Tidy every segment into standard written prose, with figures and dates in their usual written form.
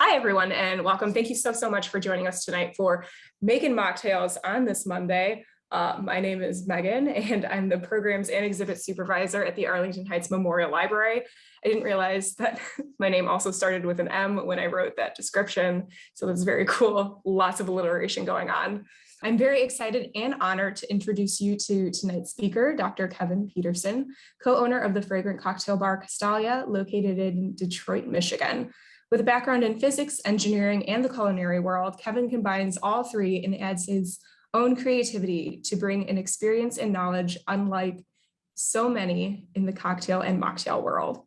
Hi, everyone, and welcome. Thank you so much for joining us tonight for Makin Mocktails on this Monday. My name is Megan, and I'm the Programs and Exhibit Supervisor at the Arlington Heights Memorial Library. I didn't realize that my name also started with an M when I wrote that description, so that's very cool. Lots of alliteration going on. I'm very excited and honored to introduce you to tonight's speaker, Dr. Kevin Peterson, co-owner of the fragrant cocktail bar Castalia, located in Detroit, Michigan. With a background in physics, engineering, and the culinary world, Kevin combines all three and adds his own creativity to bring an experience and knowledge unlike so many in the cocktail and mocktail world.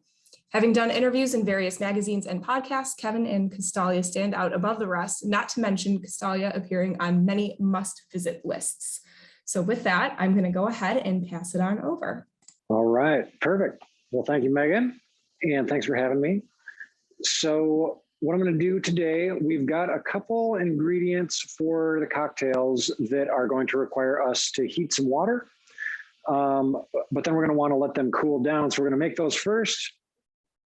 Having done interviews in various magazines and podcasts, Kevin and Castalia stand out above the rest, not to mention Castalia appearing on many must-visit lists. So with that, I'm going to go ahead and pass it on over. All right, perfect. Well, thank you, Megan, and thanks for having me. So what I'm going to do today, we've got a couple ingredients for the cocktails that are going to require us to heat some water, but then we're going to want to let them cool down. So we're going to make those first.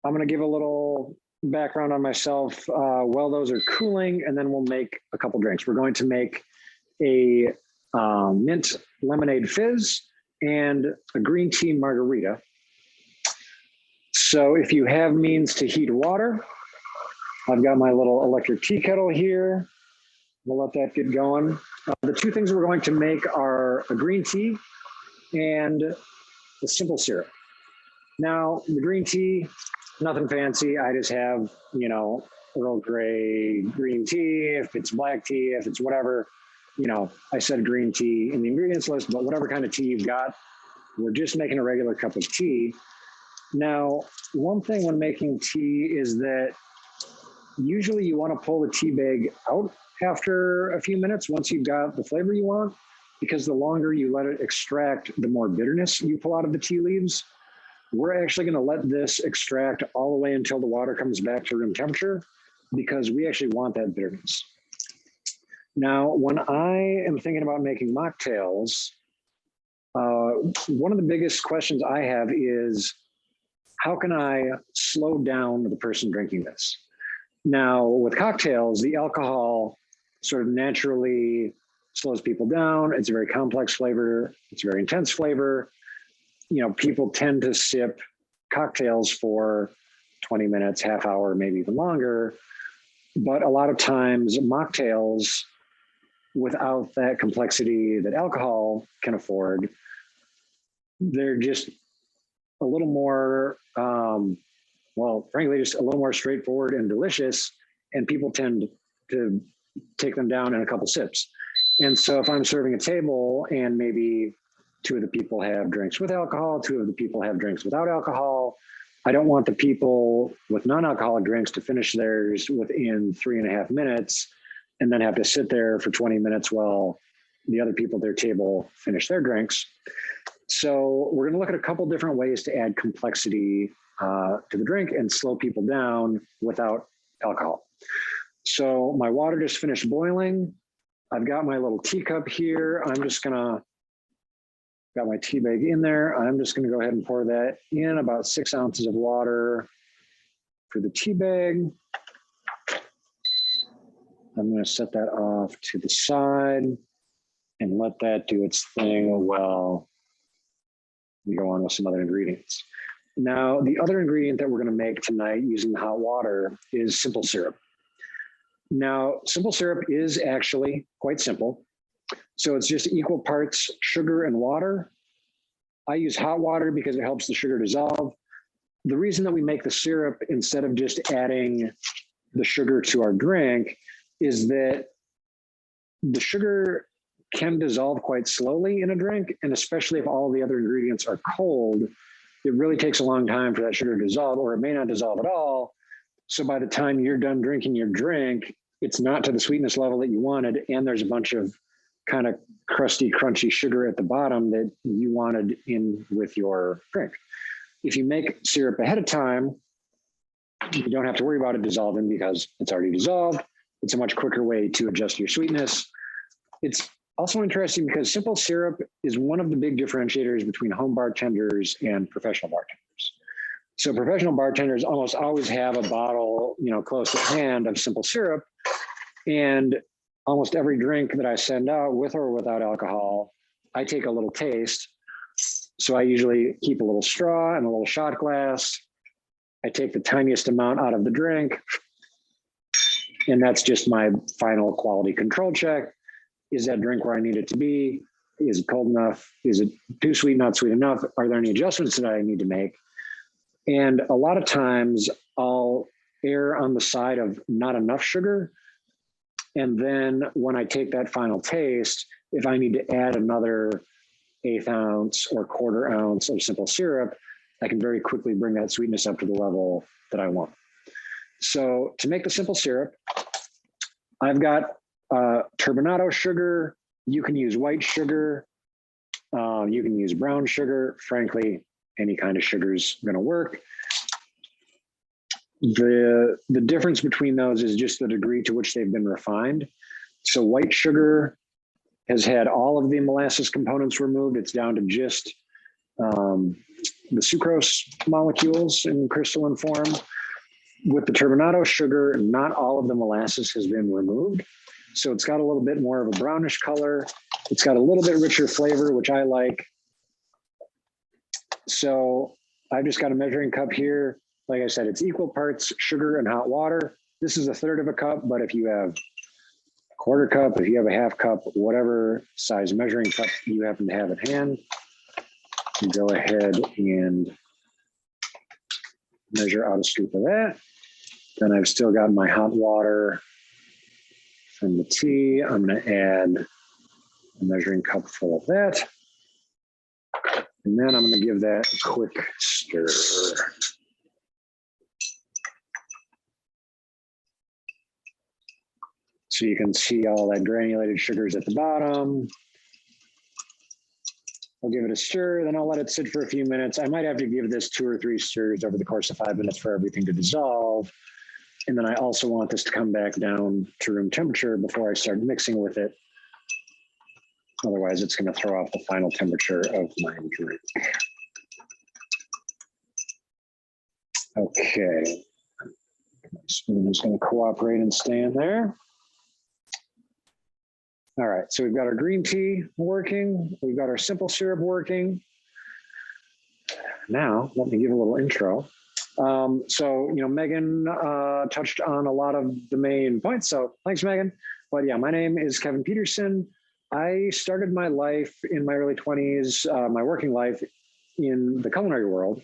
I'm going to give a little background on myself while those are cooling, and then we'll make a couple drinks. We're going to make a mint lemonade fizz and a green tea margarita. So if you have means to heat water, I've got my little electric tea kettle here. We'll let that get going. The two things we're going to make are a green tea and a simple syrup. Now, the green tea, nothing fancy. I just have, Earl Grey green tea. If it's black tea, if it's whatever, I said green tea in the ingredients list, but whatever kind of tea you've got, we're just making a regular cup of tea. Now, one thing when making tea is that usually you want to pull the tea bag out after a few minutes once you've got the flavor you want, because the longer you let it extract, the more bitterness you pull out of the tea leaves. We're actually going to let this extract all the way until the water comes back to room temperature, because we actually want that bitterness. Now, when I am thinking about making mocktails, one of the biggest questions I have is, how can I slow down the person drinking this? Now, with cocktails, the alcohol sort of naturally slows people down. It's a very complex flavor. It's a very intense flavor. People tend to sip cocktails for 20 minutes, half hour, maybe even longer. But a lot of times mocktails, without that complexity that alcohol can afford, they're just a little more, frankly, just a little more straightforward and delicious. And people tend to take them down in a couple sips. And so if I'm serving a table and maybe two of the people have drinks with alcohol, two of the people have drinks without alcohol, I don't want the people with non-alcoholic drinks to finish theirs within 3.5 minutes and then have to sit there for 20 minutes while the other people at their table finish their drinks. So we're going to look at a couple different ways to add complexity to the drink and slow people down without alcohol. So my water just finished boiling. I've got my little teacup here. Got my tea bag in there. I'm just going to go ahead and pour that in, about 6 ounces of water for the tea bag. I'm going to set that off to the side and let that do its thing while we go on with some other ingredients. Now, the other ingredient that we're going to make tonight using the hot water is simple syrup. Now, simple syrup is actually quite simple. So it's just equal parts sugar and water. I use hot water because it helps the sugar dissolve. The reason that we make the syrup instead of just adding the sugar to our drink is that the sugar can dissolve quite slowly in a drink, and especially if all the other ingredients are cold, it really takes a long time for that sugar to dissolve, or it may not dissolve at all. So by the time you're done drinking your drink, it's not to the sweetness level that you wanted, and there's a bunch of kind of crusty, crunchy sugar at the bottom that you wanted in with your drink. If you make syrup ahead of time, you don't have to worry about it dissolving because it's already dissolved. It's a much quicker way to adjust your sweetness. It's also interesting because simple syrup is one of the big differentiators between home bartenders and professional bartenders. So professional bartenders almost always have a bottle, close at hand of simple syrup. And almost every drink that I send out with or without alcohol, I take a little taste. So I usually keep a little straw and a little shot glass. I take the tiniest amount out of the drink. And that's just my final quality control check. Is that drink where I need it to be? Is it cold enough? Is it too sweet, not sweet enough? Are there any adjustments that I need to make? And a lot of times I'll err on the side of not enough sugar. And then when I take that final taste, if I need to add another 1/8 ounce or 1/4 ounce of simple syrup, I can very quickly bring that sweetness up to the level that I want. So to make the simple syrup, I've got turbinado sugar. You can use white sugar. You can use brown sugar. Frankly, any kind of sugar is going to work. The difference between those is just the degree to which they've been refined. So white sugar has had all of the molasses components removed. It's down to just the sucrose molecules in crystalline form. With the turbinado sugar, not all of the molasses has been removed. So it's got a little bit more of a brownish color. It's got a little bit richer flavor, which I like. So I've just got a measuring cup here. Like I said, it's equal parts sugar and hot water. This is 1/3 of a cup, but if you have a 1/4 cup, if you have a 1/2 cup, whatever size measuring cup you happen to have at hand, you go ahead and measure out a scoop of that. Then I've still got my hot water from the tea. I'm going to add a measuring cup full of that. And then I'm going to give that a quick stir. So you can see all that granulated sugars at the bottom. I'll give it a stir, then I'll let it sit for a few minutes. I might have to give this 2 or 3 stirs over the course of 5 minutes for everything to dissolve. And then I also want this to come back down to room temperature before I start mixing with it. Otherwise, it's going to throw off the final temperature of my drink. Okay. My spoon is going to cooperate and stay in there. All right, so we've got our green tea working. We've got our simple syrup working. Now, let me give a little intro. So, Megan touched on a lot of the main points. So thanks, Megan. But yeah, my name is Kevin Peterson. I started my life in my early 20s, my working life in the culinary world.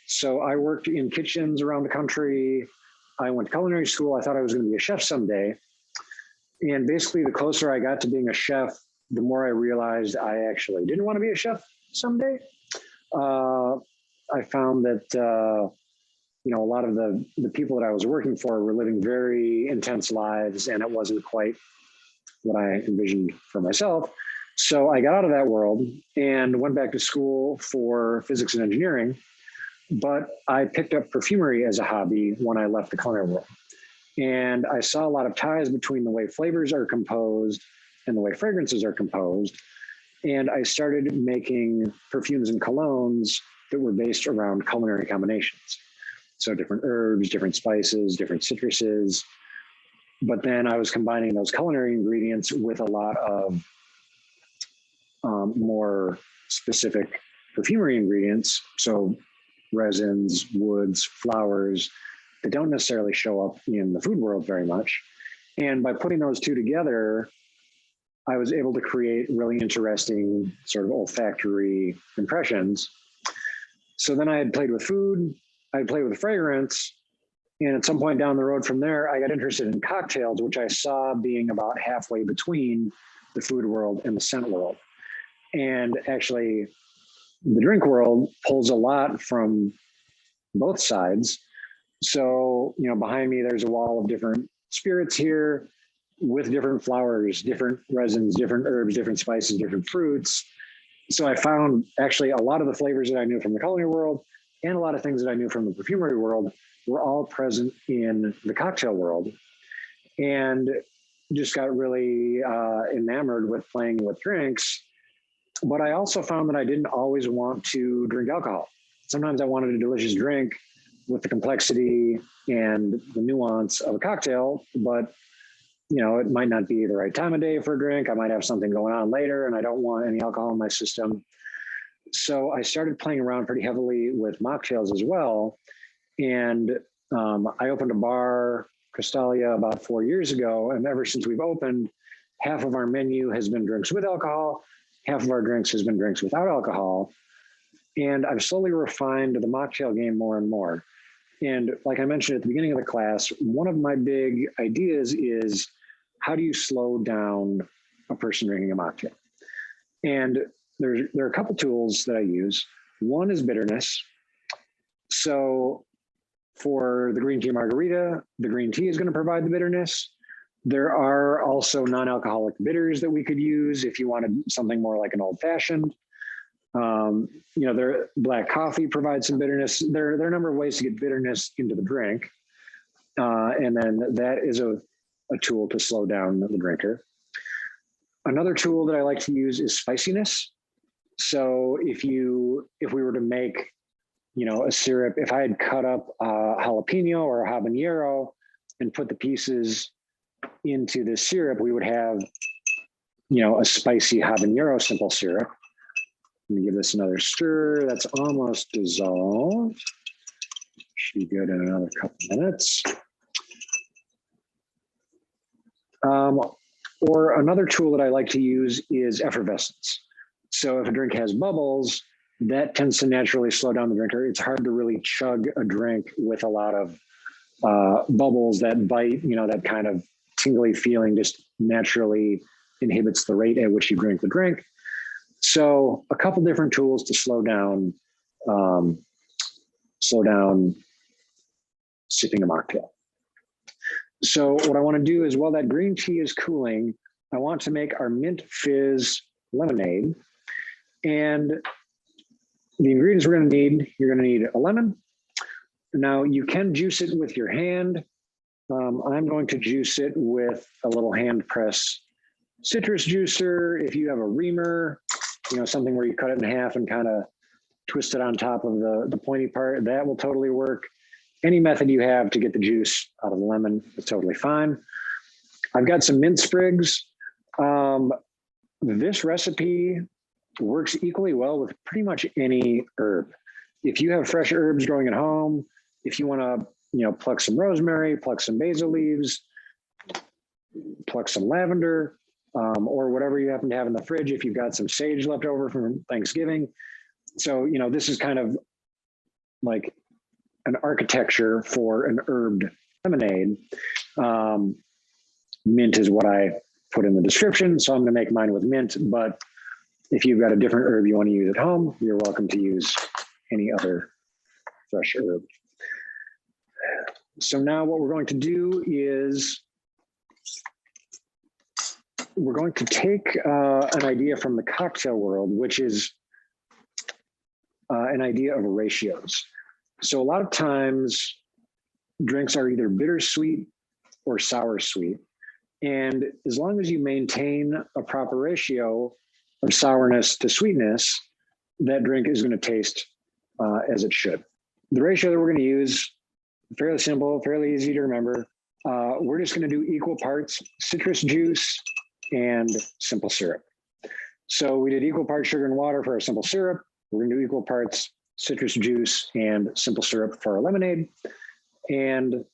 So I worked in kitchens around the country. I went to culinary school. I thought I was going to be a chef someday. And basically, the closer I got to being a chef, the more I realized I actually didn't want to be a chef someday. I found that, a lot of the people that I was working for were living very intense lives, and it wasn't quite what I envisioned for myself. So I got out of that world and went back to school for physics and engineering. But I picked up perfumery as a hobby when I left the culinary world. And I saw a lot of ties between the way flavors are composed and the way fragrances are composed. And I started making perfumes and colognes that were based around culinary combinations. So different herbs, different spices, different citruses. But then I was combining those culinary ingredients with a lot of more specific perfumery ingredients. So resins, woods, flowers, that don't necessarily show up in the food world very much. And by putting those two together, I was able to create really interesting sort of olfactory impressions. So then I had played with food, I had played with fragrance, and at some point down the road from there, I got interested in cocktails, which I saw being about halfway between the food world and the scent world. And actually, the drink world pulls a lot from both sides. So, behind me, there's a wall of different spirits here with different flowers, different resins, different herbs, different spices, different fruits. So I found actually a lot of the flavors that I knew from the culinary world and a lot of things that I knew from the perfumery world were all present in the cocktail world, and just got really enamored with playing with drinks. But I also found that I didn't always want to drink alcohol. Sometimes I wanted a delicious drink with the complexity and the nuance of a cocktail, but it might not be the right time of day for a drink. I might have something going on later and I don't want any alcohol in my system. So I started playing around pretty heavily with mocktails as well. And I opened a bar, Castalia, about 4 years ago. And ever since we've opened, half of our menu has been drinks with alcohol, half of our drinks has been drinks without alcohol. And I've slowly refined the mocktail game more and more. And like I mentioned at the beginning of the class, one of my big ideas is, how do you slow down a person drinking a mocktail? And there are a couple tools that I use. One is bitterness. So for the green tea margarita, the green tea is going to provide the bitterness. There are also non-alcoholic bitters that we could use if you wanted something more like an old fashioned. Black coffee provides some bitterness. There are a number of ways to get bitterness into the drink. And then that is a tool to slow down the drinker. Another tool that I like to use is spiciness. So if we were to make, a syrup, if I had cut up a jalapeno or a habanero and put the pieces into the syrup, we would have, a spicy habanero simple syrup. Let me give this another stir. That's almost dissolved. Should be good in another couple minutes. Or another tool that I like to use is effervescence. So if a drink has bubbles, that tends to naturally slow down the drinker. It's hard to really chug a drink with a lot of bubbles that bite, that kind of tingly feeling just naturally inhibits the rate at which you drink the drink. So a couple different tools to slow down sipping a mocktail. So what I want to do is, while that green tea is cooling, I want to make our mint fizz lemonade. And the ingredients we're going to need, you're going to need a lemon. Now you can juice it with your hand. I'm going to juice it with a little hand press citrus juicer. If you have a reamer, something where you cut it in half and kind of twist it on top of the pointy part, that will totally work. Any method you have to get the juice out of the lemon is totally fine. I've got some mint sprigs. This recipe works equally well with pretty much any herb. If you have fresh herbs growing at home, if you want to, pluck some rosemary, pluck some basil leaves, pluck some lavender, or whatever you happen to have in the fridge, if you've got some sage left over from Thanksgiving. So, this is kind of like an architecture for an herbed lemonade. Mint is what I put in the description, so I'm going to make mine with mint, but if you've got a different herb you want to use at home, you're welcome to use any other fresh herb. So now what we're going to do is we're going to take an idea from the cocktail world, which is an idea of ratios. So a lot of times drinks are either bittersweet or sour sweet. And as long as you maintain a proper ratio of sourness to sweetness, that drink is going to taste as it should. The ratio that we're going to use, fairly simple, fairly easy to remember. We're just going to do equal parts citrus juice and simple syrup. So we did equal parts sugar and water for our simple syrup. We're going to do equal parts citrus juice and simple syrup for our lemonade. And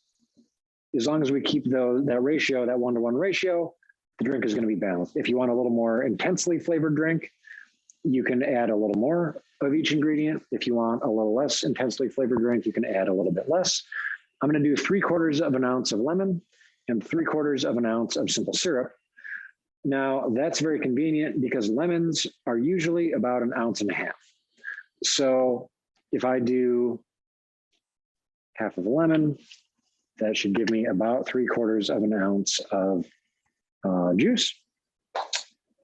as long as we keep that ratio, that 1-to-1 ratio, the drink is going to be balanced. If you want a little more intensely flavored drink, you can add a little more of each ingredient. If you want a little less intensely flavored drink, you can add a little bit less. I'm going to do 3/4 of an ounce of lemon and 3/4 of an ounce of simple syrup. Now that's very convenient because lemons are usually about 1.5 ounces. So if I do half of a lemon, that should give me about 3/4 of an ounce of juice.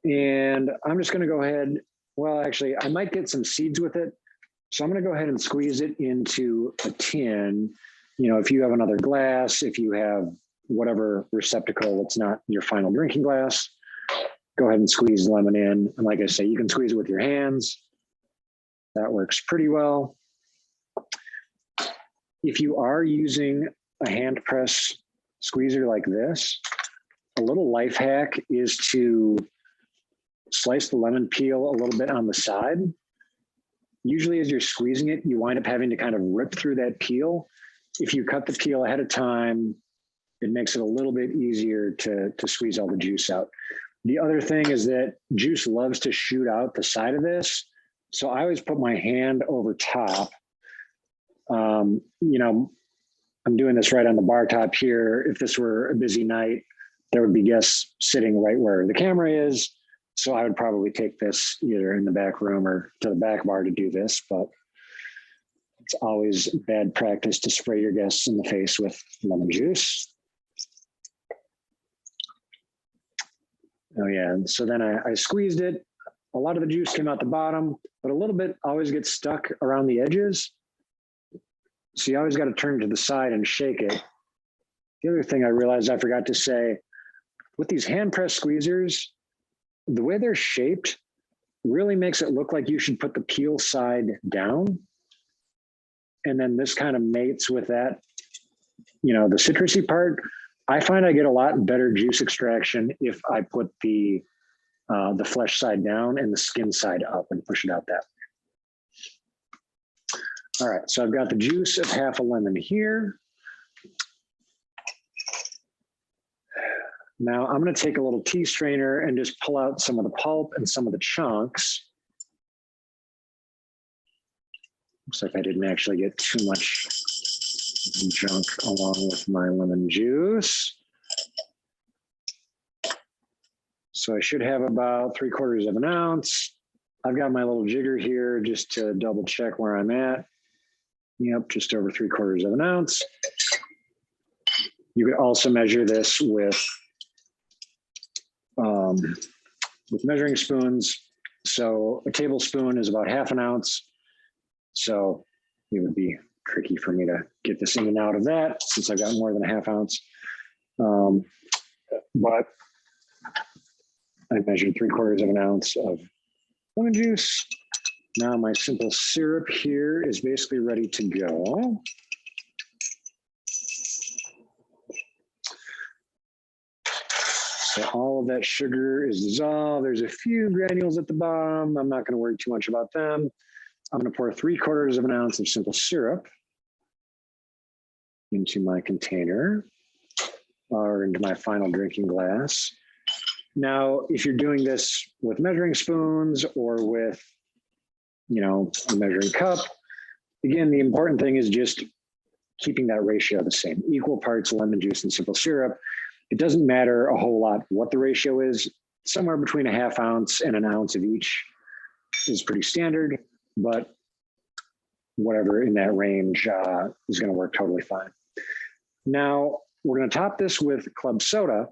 And I'm just going to go ahead. Well, actually, I might get some seeds with it. So I'm going to go ahead and squeeze it into a tin. If you have another glass, if you have whatever receptacle that's not your final drinking glass, go ahead and squeeze lemon in. And like I say, you can squeeze it with your hands. That works pretty well. If you are using a hand press squeezer like this, a little life hack is to slice the lemon peel a little bit on the side. Usually as you're squeezing it, you wind up having to kind of rip through that peel. If you cut the peel ahead of time, it makes it a little bit easier to squeeze all the juice out. The other thing is that juice loves to shoot out the side of this. So I always put my hand over top. You know, I'm doing this right on the bar top here. If this were a busy night, there would be guests sitting right where the camera is. So I would probably take this either in the back room or to the back bar to do this, but it's always bad practice to spray your guests in the face with lemon juice. Oh yeah, and so then I squeezed it. A lot of the juice came out the bottom, but a little bit always gets stuck around the edges. So you always got to turn to the side and shake it. The other thing I realized I forgot to say, with these hand press squeezers, the way they're shaped really makes it look like you should put the peel side down. And then this kind of mates with that, you know, the citrusy part. I find I get a lot better juice extraction if I put the flesh side down and the skin side up and push it out that way. All right, so I've got the juice of half a lemon here. Now I'm going to take a little tea strainer and just pull out some of the pulp and some of the chunks. Looks like I didn't actually get too much junk along with my lemon juice. So I should have about 3/4 of an ounce. I've got my little jigger here just to double check where I'm at. Yep, just over 3/4 of an ounce. You could also measure this with measuring spoons. So a tablespoon is about half an ounce. So it would be tricky for me to get this in and out of that since I've got more than a half ounce. But I measured 3/4 of an ounce of lemon juice. Now my simple syrup here is basically ready to go. So all of that sugar is dissolved. There's a few granules at the bottom. I'm not going to worry too much about them. I'm going to pour 3/4 of an ounce of simple syrup into my container or into my final drinking glass. Now, if you're doing this with measuring spoons or with, you know, a measuring cup, again, the important thing is just keeping that ratio the same. Equal parts lemon juice and simple syrup. It doesn't matter a whole lot what the ratio is. Somewhere between a half ounce and an ounce of each is pretty standard, but whatever in that range is going to work totally fine. Now, we're going to top this with club soda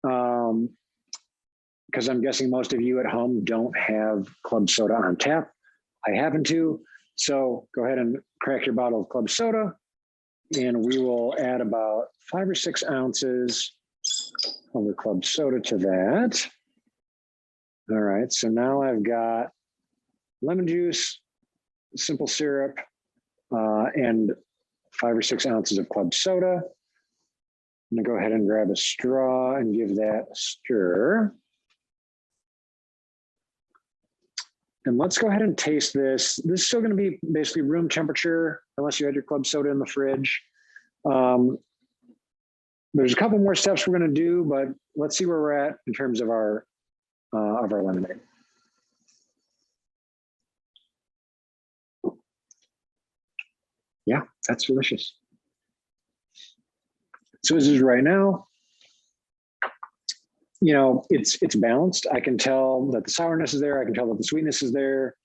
because I'm guessing most of you at home don't have club soda on tap. I happen to, so go ahead and crack your bottle of club soda, and we will add about 5 or 6 ounces of the club soda to that. All right, so now I've got lemon juice, simple syrup, and 5 or 6 ounces of club soda. I'm gonna go ahead and grab a straw and give that a stir. And let's go ahead and taste this. This is still gonna be basically room temperature, unless you had your club soda in the fridge. There's a couple more steps we're gonna do, but let's see where we're at in terms of our lemonade. Yeah, that's delicious. So this is right now, you know, it's balanced. I can tell that the sourness is there. I can tell that the sweetness is there.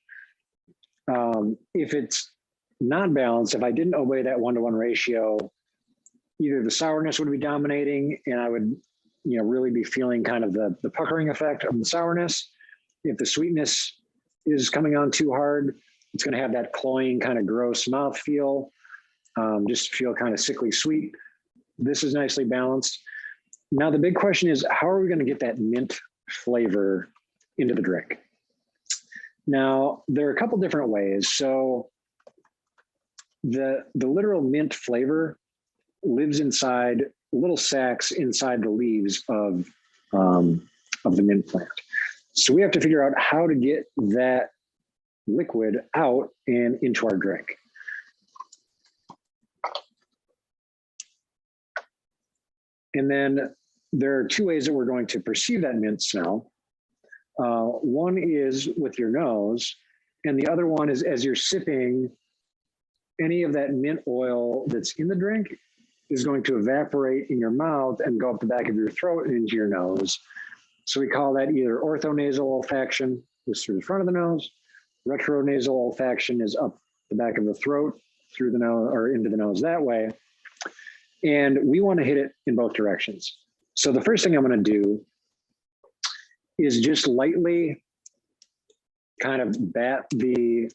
If it's not balanced, if I didn't obey that 1-to-1 ratio, either the sourness would be dominating and I would, you know, really be feeling kind of the puckering effect of the sourness. If the sweetness is coming on too hard, it's going to have that cloying kind of gross mouth feel, just feel kind of sickly sweet. This is nicely balanced. Now, the big question is, how are we going to get that mint flavor into the drink? Now, there are a couple different ways. So the literal mint flavor lives inside little sacs inside the leaves of the mint plant. So we have to figure out how to get that liquid out and into our drink. And then there are two ways that we're going to perceive that mint smell. One is with your nose, and the other one is as you're sipping, any of that mint oil that's in the drink is going to evaporate in your mouth and go up the back of your throat and into your nose. So we call that either orthonasal olfaction, is through the front of the nose. Retronasal olfaction is up the back of the throat, through the nose or into the nose that way. And we want to hit it in both directions. So the first thing I'm going to do is just lightly kind of bat the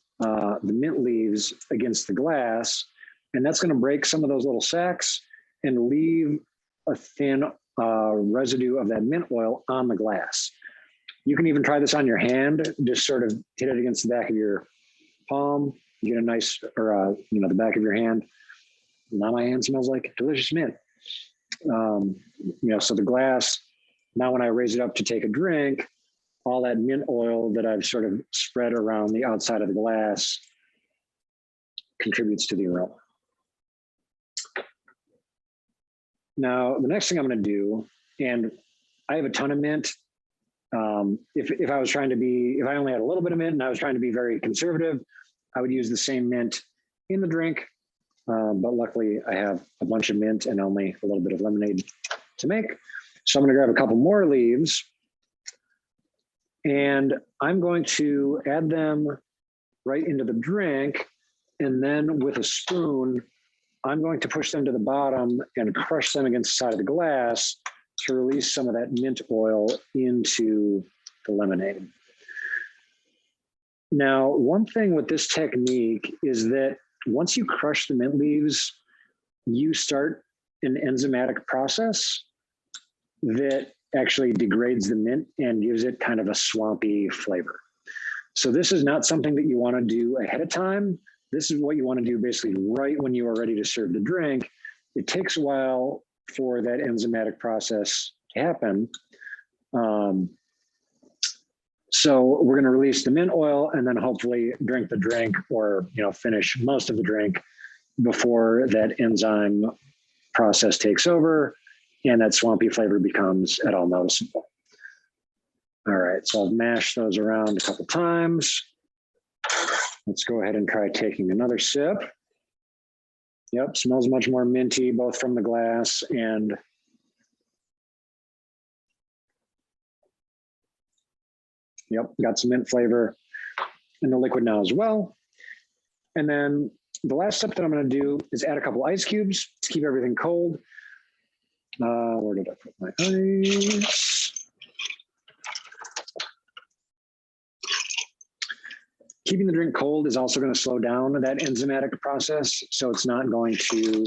mint leaves against the glass, and that's going to break some of those little sacs and leave a thin residue of that mint oil on the glass. You can even try this on your hand, just sort of hit it against the back of your palm, get a nice, or the back of your hand. Now my hand smells like delicious mint. So the glass, now when I raise it up to take a drink, all that mint oil that I've sort of spread around the outside of the glass contributes to the aroma. Now, the next thing I'm going to do, and I have a ton of mint. If I was trying to be, if I only had a little bit of mint and I was trying to be very conservative, I would use the same mint in the drink. But luckily I have a bunch of mint and only a little bit of lemonade to make. So I'm going to grab a couple more leaves and I'm going to add them right into the drink. And then with a spoon, I'm going to push them to the bottom and crush them against the side of the glass to release some of that mint oil into the lemonade. Now, one thing with this technique is that once you crush the mint leaves, you start an enzymatic process that actually degrades the mint and gives it kind of a swampy flavor. So this is not something that you want to do ahead of time. This is what you want to do basically right when you are ready to serve the drink. It takes a while for that enzymatic process to happen. So we're going to release the mint oil and then hopefully drink the drink, or finish most of the drink before that enzyme process takes over and that swampy flavor becomes at all noticeable. All right, so I've mashed those around a couple times. Let's go ahead and try taking another sip. Yep, smells much more minty, both from the glass and yep, got some mint flavor in the liquid now as well. And then the last step that I'm going to do is add a couple ice cubes to keep everything cold. Where did I put my ice? Keeping the drink cold is also going to slow down that enzymatic process. So it's not going to,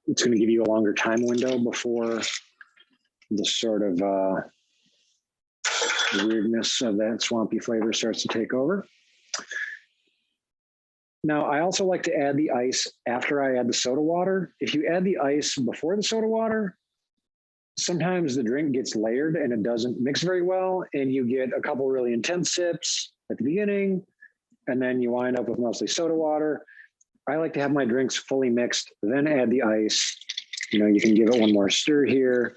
it's going to give you a longer time window before the sort of weirdness of that swampy flavor starts to take over. Now, I also like to add the ice after I add the soda water. If you add the ice before the soda water, sometimes the drink gets layered and it doesn't mix very well, and you get a couple really intense sips at the beginning, and then you wind up with mostly soda water. I like to have my drinks fully mixed, then add the ice. You can give it one more stir here.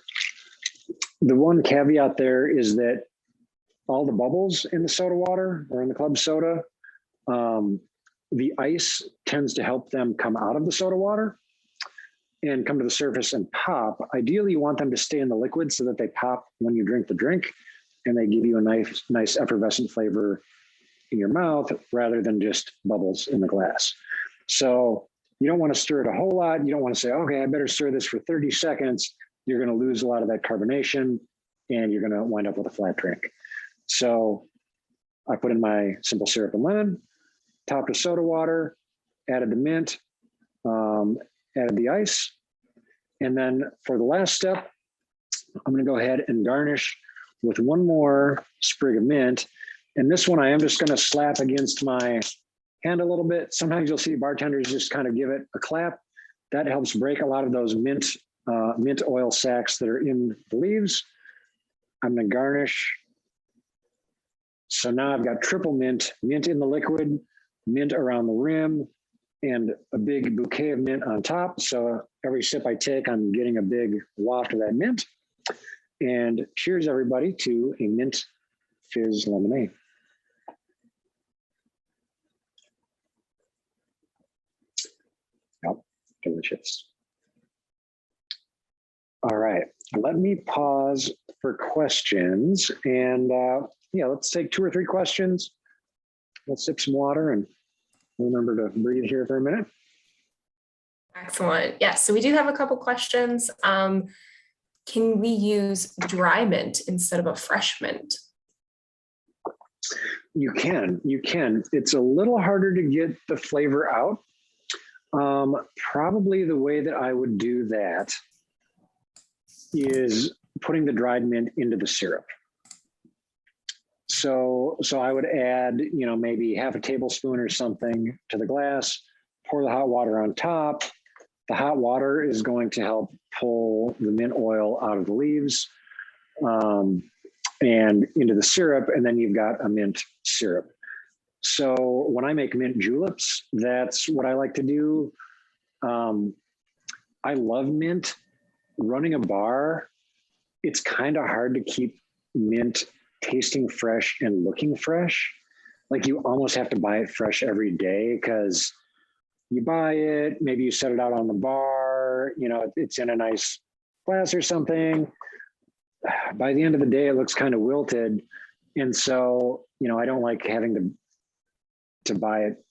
The one caveat there is that all the bubbles in the soda water or in the club soda, the ice tends to help them come out of the soda water and come to the surface and pop. Ideally, you want them to stay in the liquid so that they pop when you drink the drink and they give you a nice effervescent flavor in your mouth rather than just bubbles in the glass. So you don't want to stir it a whole lot. You don't want to say, okay, I better stir this for 30 seconds. You're going to lose a lot of that carbonation and you're going to wind up with a flat drink. So I put in my simple syrup and lemon, topped with soda water, added the mint, added the ice. And then for the last step, I'm going to go ahead and garnish with one more sprig of mint. And this one I am just going to slap against my hand a little bit. Sometimes you'll see bartenders just kind of give it a clap. That helps break a lot of those mint oil sacs that are in the leaves. I'm gonna garnish. So now I've got triple mint in the liquid, mint around the rim, and a big bouquet of mint on top. So every sip I take, I'm getting a big waft of that mint. And cheers, everybody, to a mint fizz lemonade. Oh, delicious. All right, let me pause for questions. And yeah, let's take 2 or 3 questions. Let's sip some water and remember to breathe here for a minute. Excellent. Yes, so we do have a couple questions. Can we use dry mint instead of a fresh mint? You can. It's a little harder to get the flavor out. Probably the way that I would do that is putting the dried mint into the syrup. So I would add, maybe half a tablespoon or something to the glass, pour the hot water on top. The hot water is going to help pull the mint oil out of the leaves and into the syrup, and then you've got a mint syrup. So when I make mint juleps, that's what I like to do. I love mint. Running a bar, it's kind of hard to keep mint tasting fresh and looking fresh. Like you almost have to buy it fresh every day because you buy it, maybe you set it out on the bar, it's in a nice glass or something. By the end of the day, it looks kind of wilted. And so, I don't like having to buy it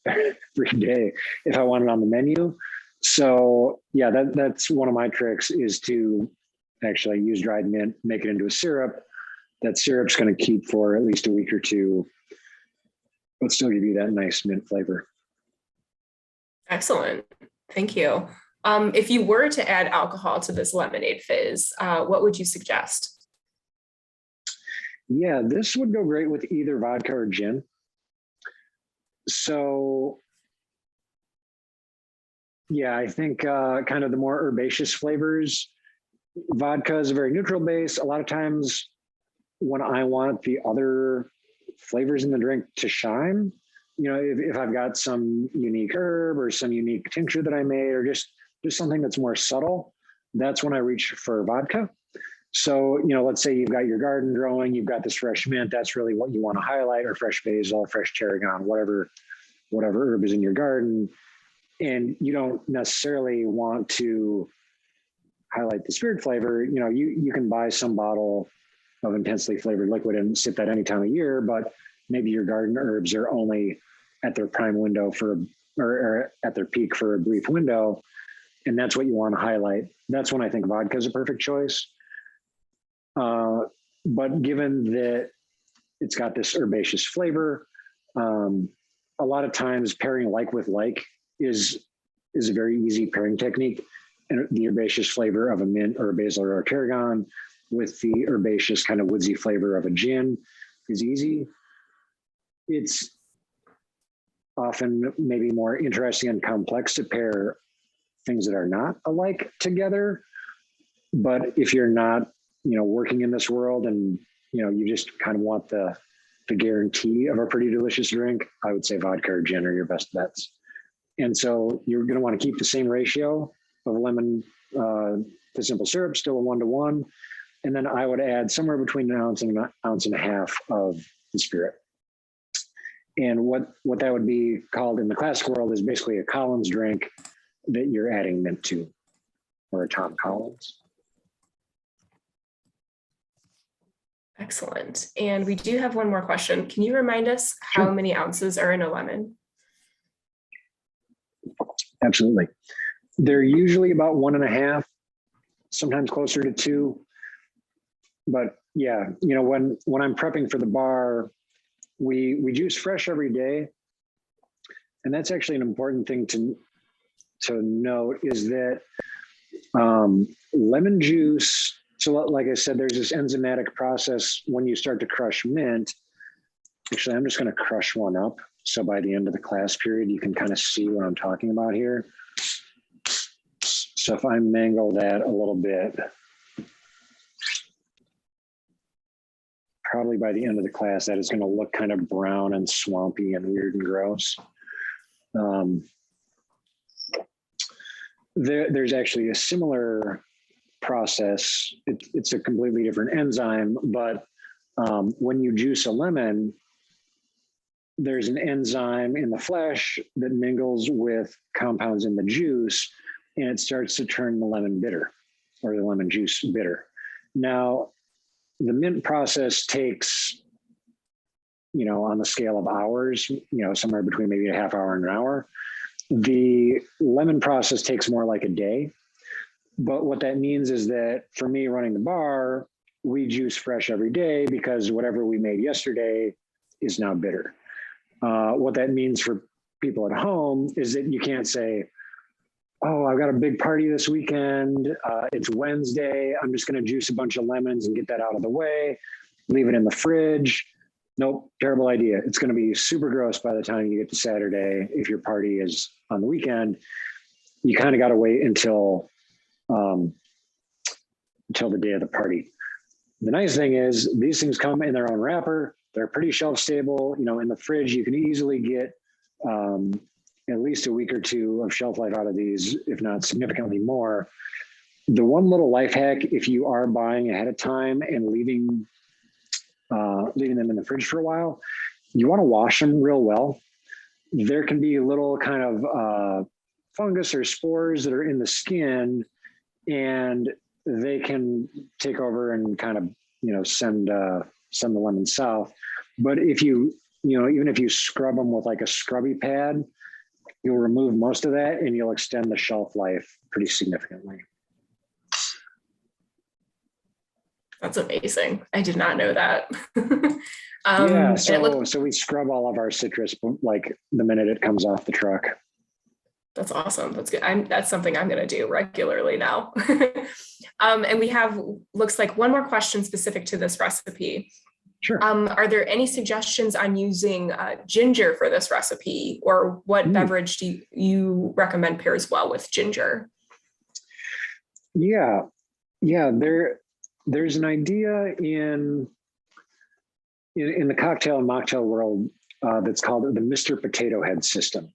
every day if I want it on the menu. So yeah, that's one of my tricks is to actually use dried mint, make it into a syrup. That syrup's going to keep for at least a week or 2, but still give you that nice mint flavor. Excellent. Thank you. If you were to add alcohol to this lemonade fizz, what would you suggest? Yeah, this would go great with either vodka or gin. So yeah, I think kind of the more herbaceous flavors, vodka is a very neutral base. A lot of times when I want the other flavors in the drink to shine, if I've got some unique herb or some unique tincture that I made, or just something that's more subtle, that's when I reach for vodka. So, let's say you've got your garden growing, you've got this fresh mint, that's really what you want to highlight, or fresh basil, fresh tarragon, whatever herb is in your garden. And you don't necessarily want to highlight the spirit flavor. You can buy some bottle of intensely flavored liquid and sip that any time of year, but maybe your garden herbs are only at their prime window or at their peak for a brief window. And that's what you want to highlight. That's when I think vodka is a perfect choice. But given that it's got this herbaceous flavor, a lot of times pairing like with like is a very easy pairing technique. And the herbaceous flavor of a mint or a basil or a tarragon with the herbaceous kind of woodsy flavor of a gin is easy. It's often maybe more interesting and complex to pair things that are not alike together. But if you're not, working in this world and, you just kind of want the guarantee of a pretty delicious drink, I would say vodka or gin are your best bets. And so you're going to want to keep the same ratio of lemon to simple syrup, still a 1-to-1. And then I would add somewhere between an ounce and an ounce and a half of the spirit. And what that would be called in the classic world is basically a Collins drink that you're adding mint to, or a Tom Collins. Excellent. And we do have one more question. Can you remind us how many ounces are in a lemon? Absolutely. They're usually about 1.5, sometimes closer to 2. But yeah, when I'm prepping for the bar, we juice fresh every day. And that's actually an important thing to note is that lemon juice, so like I said, there's this enzymatic process when you start to crush mint. Actually, I'm just going to crush one up So by the end of the class period, you can kind of see what I'm talking about here. So if I mangle that a little bit, probably by the end of the class, that is going to look kind of brown and swampy and weird and gross. There's actually a similar process. It's a completely different enzyme, but when you juice a lemon, there's an enzyme in the flesh that mingles with compounds in the juice, and it starts to turn the lemon bitter, or the lemon juice bitter. Now, the mint process takes, on the scale of hours, somewhere between maybe a half hour and an hour. The lemon process takes more like a day. But what that means is that for me running the bar, we juice fresh every day because whatever we made yesterday is now bitter. What that means for people at home is that you can't say, oh, I've got a big party this weekend. It's Wednesday. I'm just going to juice a bunch of lemons and get that out of the way, leave it in the fridge. Nope, terrible idea. It's going to be super gross by the time you get to Saturday. If your party is on the weekend, you kind of got to wait until the day of the party. The nice thing is these things come in their own wrapper. They're pretty shelf stable. In the fridge, you can easily get at least a week or two of shelf life out of these, if not significantly more. The one little life hack, if you are buying ahead of time and leaving them in the fridge for a while, you want to wash them real well. There can be little kind of fungus or spores that are in the skin, and they can take over and kind of, send the lemon south. But if even if you scrub them with like a scrubby pad, you'll remove most of that and you'll extend the shelf life pretty significantly. That's amazing. I did not know that. Yeah, so we scrub all of our citrus like the minute it comes off the truck. That's awesome. That's good. That's something I'm going to do regularly now. And we have, looks like one more question specific to this recipe. Sure. Are there any suggestions on using ginger for this recipe, or what beverage do you recommend pairs well with ginger? Yeah. There's an idea in the cocktail and mocktail world that's called the Mr. Potato Head system.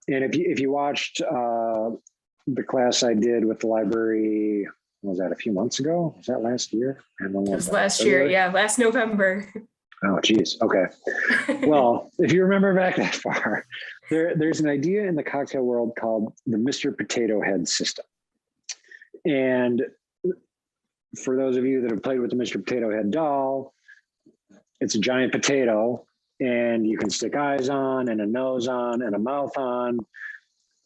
And if you watched the class I did with the library, was that a few months ago? Was that last year? It was last year, yeah, last November. Oh, geez. Okay. Well, if you remember back that far, there's an idea in the cocktail world called the Mr. Potato Head system. And for those of you that have played with the Mr. Potato Head doll, it's a giant potato, and you can stick eyes on and a nose on and a mouth on,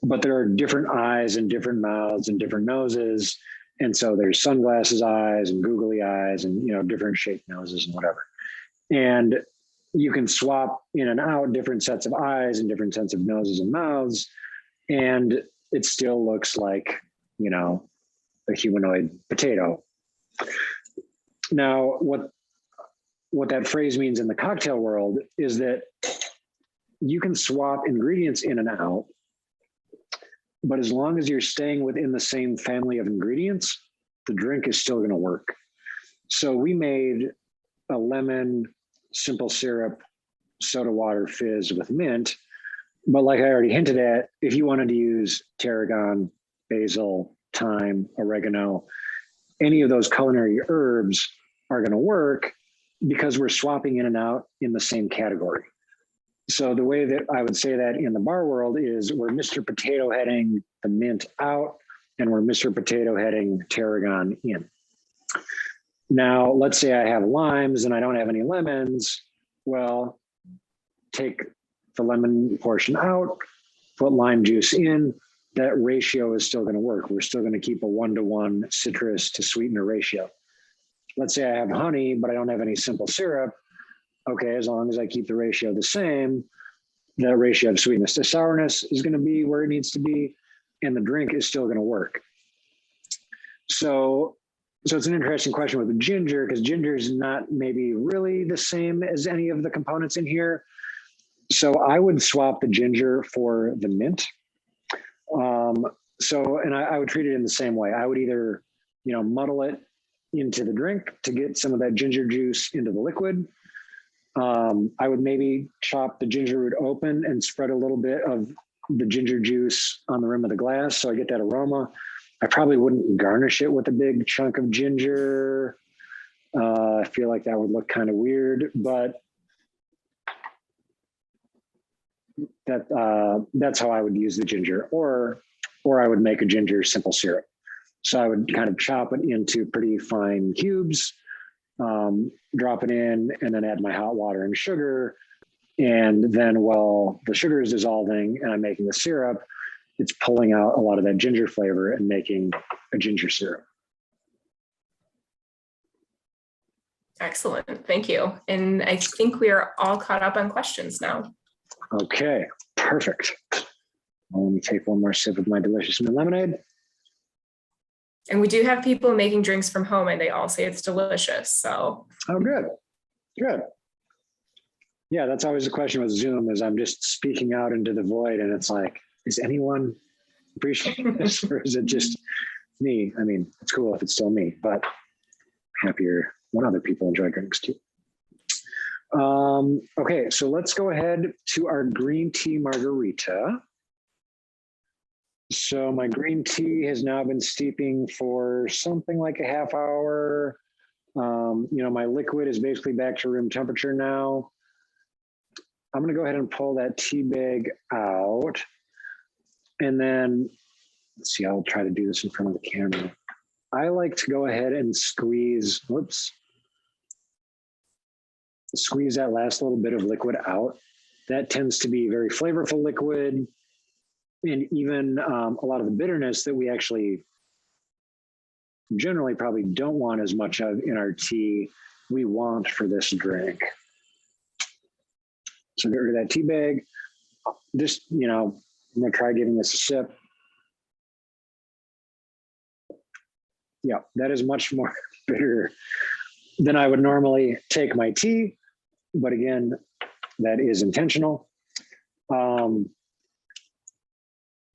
but there are different eyes and different mouths and different noses. And so there's sunglasses eyes and googly eyes and, different shaped noses and whatever. And you can swap in and out different sets of eyes and different sets of noses and mouths, and it still looks like, a humanoid potato. Now, what that phrase means in the cocktail world is that you can swap ingredients in and out, but as long as you're staying within the same family of ingredients, the drink is still going to work. So we made a lemon, simple syrup, soda water fizz with mint. But like I already hinted at, if you wanted to use tarragon, basil, thyme, oregano, any of those culinary herbs are going to work because we're swapping in and out in the same category. So the way that I would say that in the bar world is we're Mr. Potato Heading the mint out, and we're Mr. Potato Heading tarragon in. Now, let's say I have limes and I don't have any lemons. Well, take the lemon portion out, put lime juice in. That ratio is still going to work. We're still going to keep a 1-to-1 citrus to sweetener ratio. Let's say I have honey, but I don't have any simple syrup. Okay, as long as I keep the ratio the same, the ratio of sweetness to sourness is going to be where it needs to be, and the drink is still going to work. So it's an interesting question with the ginger, because ginger is not maybe really the same as any of the components in here. So I would swap the ginger for the mint. And I would treat it in the same way. I would either, muddle it into the drink to get some of that ginger juice into the liquid. I would maybe chop the ginger root open and spread a little bit of the ginger juice on the rim of the glass so I get that aroma. I probably wouldn't garnish it with a big chunk of ginger. I feel like that would look kind of weird, but that's how I would use the ginger, or I would make a ginger simple syrup. So I would kind of chop it into pretty fine cubes, drop it in, and then add my hot water and sugar. And then while the sugar is dissolving and I'm making the syrup, it's pulling out a lot of that ginger flavor and making a ginger syrup. Excellent, thank you. And I think we are all caught up on questions now. Okay, perfect. Let me take one more sip of my delicious mint lemonade. And we do have people making drinks from home and they all say it's delicious, so. Oh, good, good. Yeah, that's always the question with Zoom is I'm just speaking out into the void and it's like, is anyone appreciating this or is it just me? I mean, it's cool if it's still me, but happier when other people enjoy drinks too. Okay, so let's go ahead to our green tea margarita. So my green tea has now been steeping for something like a half hour. My liquid is basically back to room temperature now. I'm gonna go ahead and pull that tea bag out. And then, let's see, I'll try to do this in front of the camera. I like to go ahead and squeeze that last little bit of liquid out. That tends to be very flavorful liquid. And even a lot of the bitterness that we actually generally probably don't want as much of in our tea, we want for this drink. So get rid of that tea bag. Just, I'm gonna try giving this a sip. Yeah, that is much more bitter than I would normally take my tea. But again, that is intentional.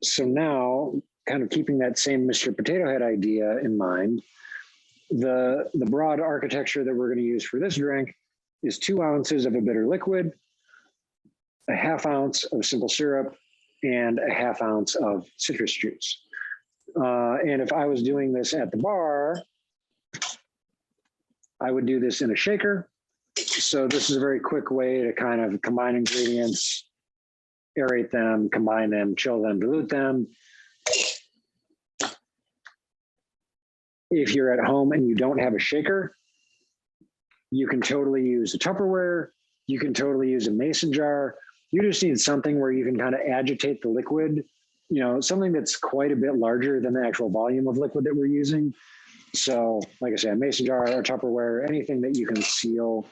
So now, kind of keeping that same Mr. Potato Head idea in mind, the broad architecture that we're going to use for this drink is 2 ounces of a bitter liquid, a ½ ounce of simple syrup, and a ½ ounce of citrus juice. And if I was doing this at the bar, I would do this in a shaker. So this is a very quick way to kind of combine ingredients, aerate them, combine them, chill them, dilute them. If you're at home and you don't have a shaker, you can totally use a Tupperware. You can totally use a mason jar. You just need something where you can kind of agitate the liquid, something that's quite a bit larger than the actual volume of liquid that we're using. So like I said, a mason jar or Tupperware, anything that you can seal,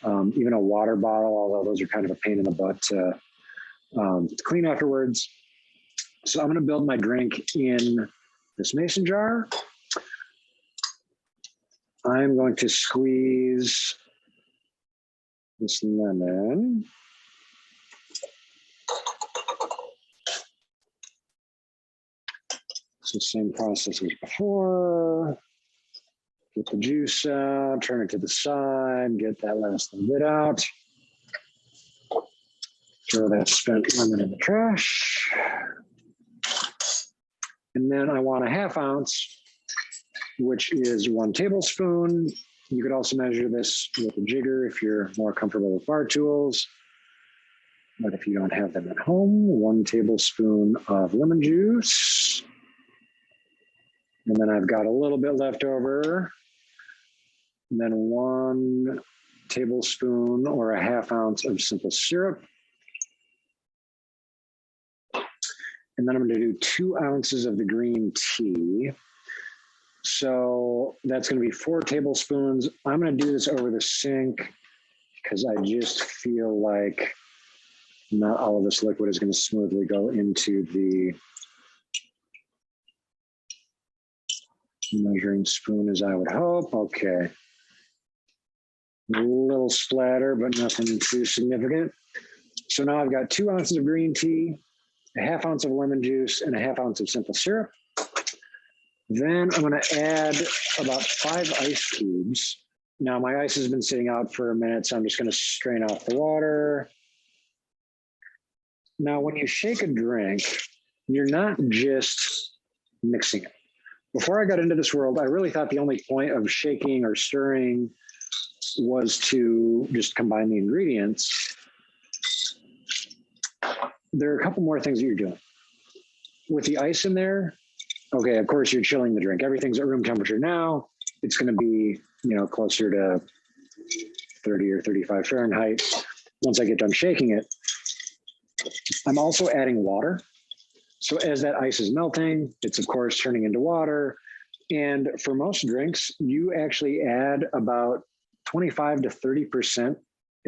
even a water bottle, although those are kind of a pain in the butt to clean afterwards. So I'm going to build my drink in this mason jar. I'm going to squeeze this lemon. It's the same process as before. Get the juice out, turn it to the side, get that last little bit out. Throw that spent lemon in the trash. And then I want a ½ ounce, which is 1 tablespoon. You could also measure this with a jigger if you're more comfortable with bar tools. But if you don't have them at home, 1 tablespoon of lemon juice. And then I've got a little bit left over. And then 1 tablespoon or a ½ ounce of simple syrup. And then I'm going to do 2 ounces of the green tea. So that's going to be 4 tablespoons. I'm going to do this over the sink because I just feel like not all of this liquid is going to smoothly go into the measuring spoon as I would hope. Okay. A little splatter, but nothing too significant. So now I've got 2 ounces of green tea, a ½ ounce of lemon juice, and a ½ ounce of simple syrup. Then I'm going to add about 5 ice cubes. Now my ice has been sitting out for a minute, so I'm just going to strain off the water. Now, when you shake a drink, you're not just mixing it. Before I got into this world, I really thought the only point of shaking or stirring was to just combine the ingredients. There are a couple more things that you're doing. With the ice in there, okay, of course you're chilling the drink. Everything's at room temperature now. It's going to be, closer to 30 or 35 Fahrenheit once I get done shaking it. I'm also adding water. So as that ice is melting, it's of course turning into water. And for most drinks, you actually add about 25 to 30%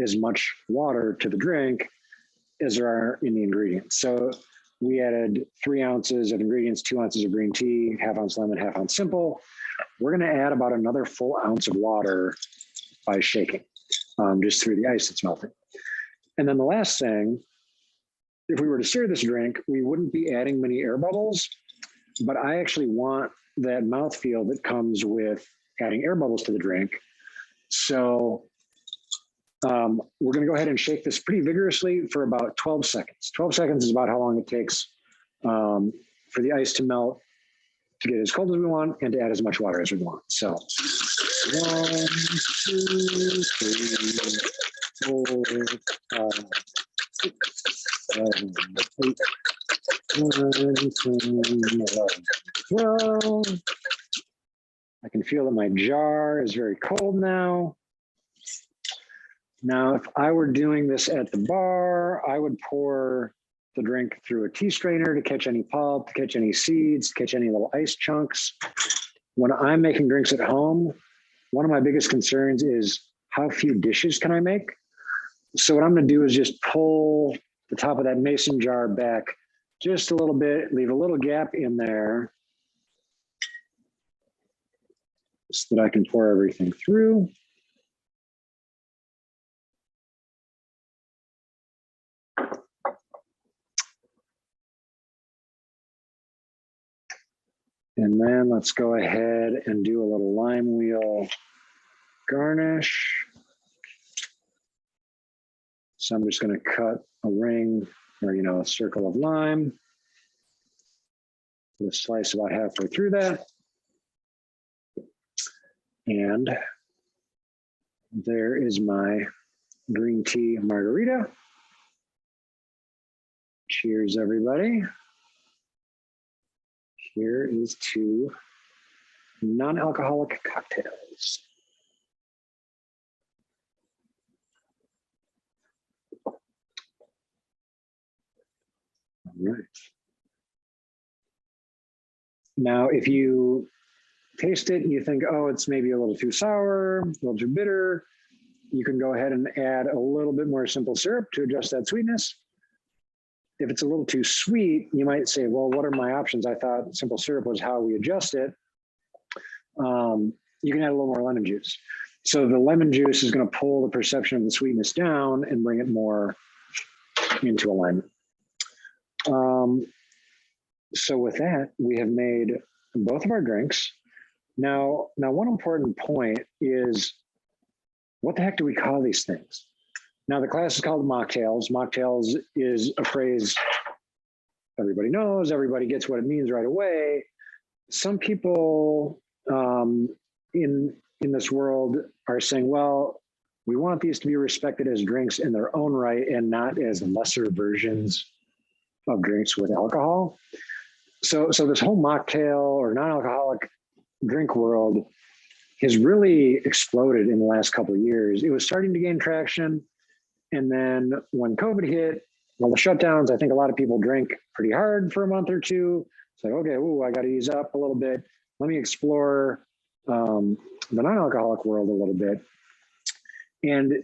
as much water to the drink as there are in the ingredients. So we added 3 ounces of ingredients, 2 ounces of green tea, ½ ounce lemon, ½ ounce simple. We're going to add about another full ounce of water by shaking, just through the ice that's melting. And then the last thing, if we were to stir this drink, we wouldn't be adding many air bubbles, but I actually want that mouthfeel that comes with adding air bubbles to the drink. So we're going to go ahead and shake this pretty vigorously for about 12 seconds. 12 seconds is about how long it takes for the ice to melt, to get as cold as we want, and to add as much water as we want. So 1, 2, 3, 4, 5, 6, 7, 8, 9, 10, 11, 12. I can feel that my jar is very cold now. Now, if I were doing this at the bar, I would pour the drink through a tea strainer to catch any pulp, to catch any seeds, to catch any little ice chunks. When I'm making drinks at home, one of my biggest concerns is how few dishes can I make? So what I'm going to do is just pull the top of that mason jar back just a little bit, leave a little gap in there so that I can pour everything through. And then let's go ahead and do a little lime wheel garnish. So I'm just going to cut a ring or, a circle of lime. Put a slice about halfway through that. And there is my green tea margarita. Cheers, everybody. Here is to non-alcoholic cocktails. All right. Now, if you taste it and you think, oh, it's maybe a little too sour, a little too bitter, you can go ahead and add a little bit more simple syrup to adjust that sweetness. If it's a little too sweet, you might say, well, what are my options? I thought simple syrup was how we adjust it. You can add a little more lemon juice. So the lemon juice is going to pull the perception of the sweetness down and bring it more into alignment. So with that, we have made both of our drinks. Now one important point is, what the heck do we call these things? Now, the class is called mocktails. Mocktails is a phrase everybody knows, everybody gets what it means right away. Some people in this world are saying, well, we want these to be respected as drinks in their own right and not as lesser versions of drinks with alcohol. So this whole mocktail or non-alcoholic drink world has really exploded in the last couple of years. It was starting to gain traction. And then when COVID hit, well, the shutdowns, I think a lot of people drank pretty hard for a month or two. It's like, okay, I got to ease up a little bit. Let me explore the non-alcoholic world a little bit. And,